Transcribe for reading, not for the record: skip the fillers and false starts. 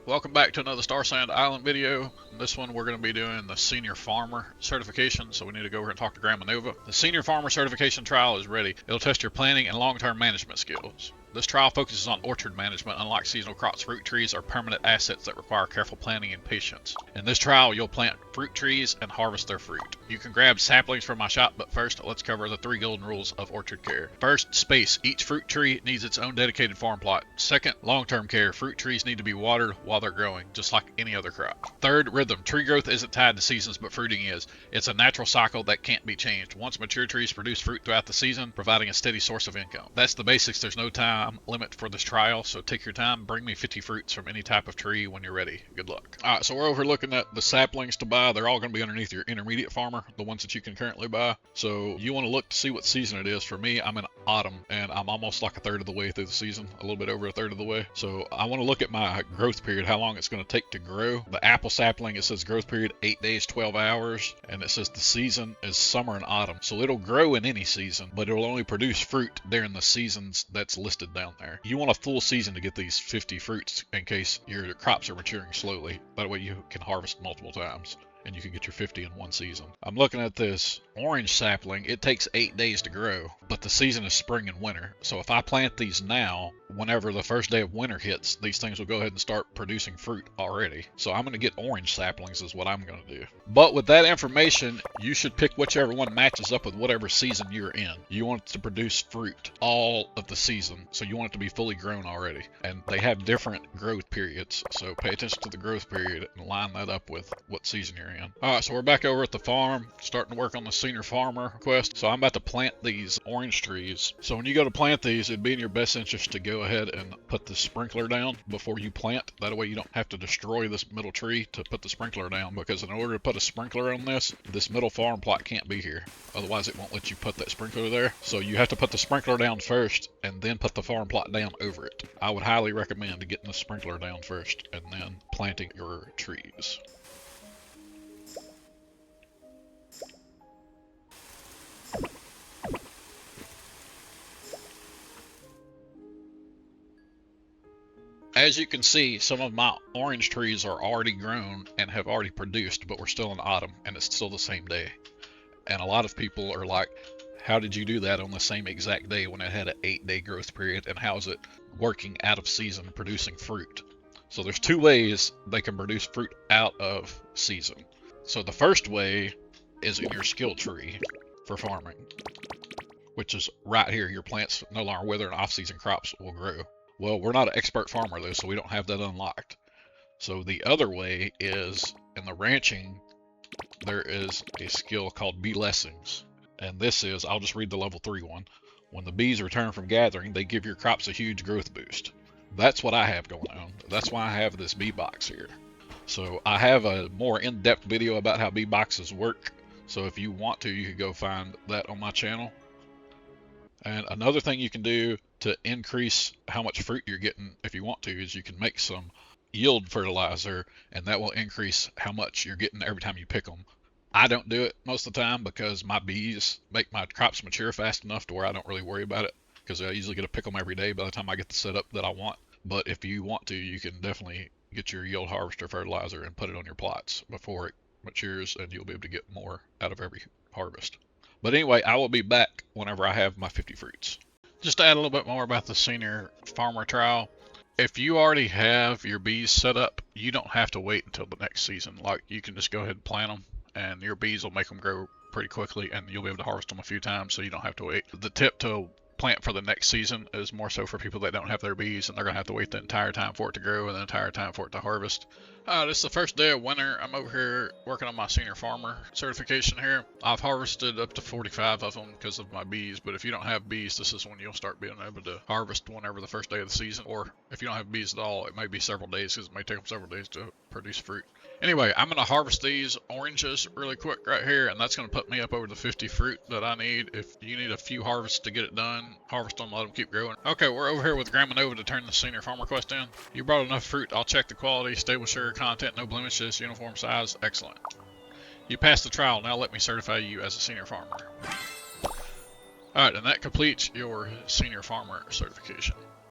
Welcome back to another Starsand Island video. In this one we're going to be doing the Senior Farmer certification, so we need to go over and talk to Grandma Nova. The Senior Farmer certification trial is ready. It'll test your planting and long-term management skills. This trial focuses on orchard management. Unlike seasonal crops, fruit trees are permanent assets that require careful planting and patience. In this trial, you'll plant fruit trees and harvest their fruit. You can grab saplings from my shop, but first, let's cover the 3 golden rules of orchard care. First, space. Each fruit tree needs its own dedicated farm plot. Second, long-term care. Fruit trees need to be watered while they're growing, just like any other crop. Third, rhythm. Tree growth isn't tied to seasons, but fruiting is. It's a natural cycle that can't be changed. Once mature trees produce fruit throughout the season, providing a steady source of income. That's the basics. There's no time limit for this trial, so take your time. Bring me 50 fruits from any type of tree when you're ready. Good luck. Alright, so we're over looking at the saplings to buy. They're all going to be underneath your intermediate farmer, the ones that you can currently buy. So you want to look to see what season it is. For me, I'm in autumn, and I'm almost like a third of the way through the season, a little bit over a third of the way. So I want to look at my growth period, how long it's going to take to grow. The apple sapling, it says growth period 8 days, 12 hours, and it says the season is summer and autumn. So it'll grow in any season, but it'll only produce fruit during the seasons that's listed down there. You want a full season to get these 50 fruits in case your crops are maturing slowly. That way you can harvest multiple times and you can get your 50 in one season. I'm looking at this orange sapling. It takes 8 days to grow, but the season is spring and winter. So if I plant these now, whenever the first day of winter hits, these things will go ahead and start producing fruit already. So I'm going to get orange saplings is what I'm going to do. But with that information, you should pick whichever one matches up with whatever season you're in. You want it to produce fruit all of the season, so you want it to be fully grown already. And they have different growth periods, so pay attention to the growth period and line that up with what season you're in. Alright, so we're back over at the farm, starting to work on the Senior Farmer quest. So I'm about to plant these orange trees. So when you go to plant these, it'd be in your best interest to go ahead and put the sprinkler down before you plant. That way you don't have to destroy this middle tree to put the sprinkler down, because in order to put a sprinkler on this middle farm plot can't be here. Otherwise it won't let you put that sprinkler there. So you have to put the sprinkler down first and then put the farm plot down over it. I would highly recommend getting the sprinkler down first and then planting your trees. As you can see, some of my orange trees are already grown and have already produced, but we're still in autumn and it's still the same day. And a lot of people are like, how did you do that on the same exact day when it had an 8-day growth period, and how is it working out of season producing fruit? So there's 2 ways they can produce fruit out of season. So the first way is in your skill tree for farming, which is right here. Your plants no longer wither and off-season crops will grow. Well, we're not an expert farmer though, so we don't have that unlocked. So the other way is in the ranching, there is a skill called bee blessings. And this is, I'll just read the level 3 one. When the bees return from gathering, they give your crops a huge growth boost. That's what I have going on. That's why I have this bee box here. So I have a more in-depth video about how bee boxes work. So if you want to, you can go find that on my channel. And another thing you can do to increase how much fruit you're getting, if you want to, is you can make some yield fertilizer, and that will increase how much you're getting every time you pick them. I don't do it most of the time because my bees make my crops mature fast enough to where I don't really worry about it, because I usually get to pick them every day by the time I get the setup that I want. But if you want to, you can definitely get your yield harvester fertilizer and put it on your plots before it matures, and you'll be able to get more out of every harvest. But anyway, I will be back whenever I have my 50 fruits. Just to add a little bit more about the Senior Farmer trial. If you already have your bees set up, you don't have to wait until the next season. Like, you can just go ahead and plant them, and your bees will make them grow pretty quickly, and you'll be able to harvest them a few times, so you don't have to wait. The tip to plant for the next season is more so for people that don't have their bees, and they're going to have to wait the entire time for it to grow and the entire time for it to harvest. This is the first day of winter. I'm over here working on my Senior Farmer certification here. I've harvested up to 45 of them because of my bees, but if you don't have bees, this is when you'll start being able to harvest whenever the first day of the season, or if you don't have bees at all, it may be several days because it may take them several days to produce fruit. Anyway, I'm going to harvest these oranges really quick right here, and that's going to put me up over the 50 fruit that I need. If you need a few harvests to get it done, harvest them, let them keep growing. Okay, we're over here with Grandma Nova to turn the Senior Farmer quest in. You brought enough fruit. I'll check the quality, stable sugar content, no blemishes, uniform size. Excellent. You passed the trial. Now let me certify you as a Senior Farmer. Alright, and that completes your Senior Farmer certification.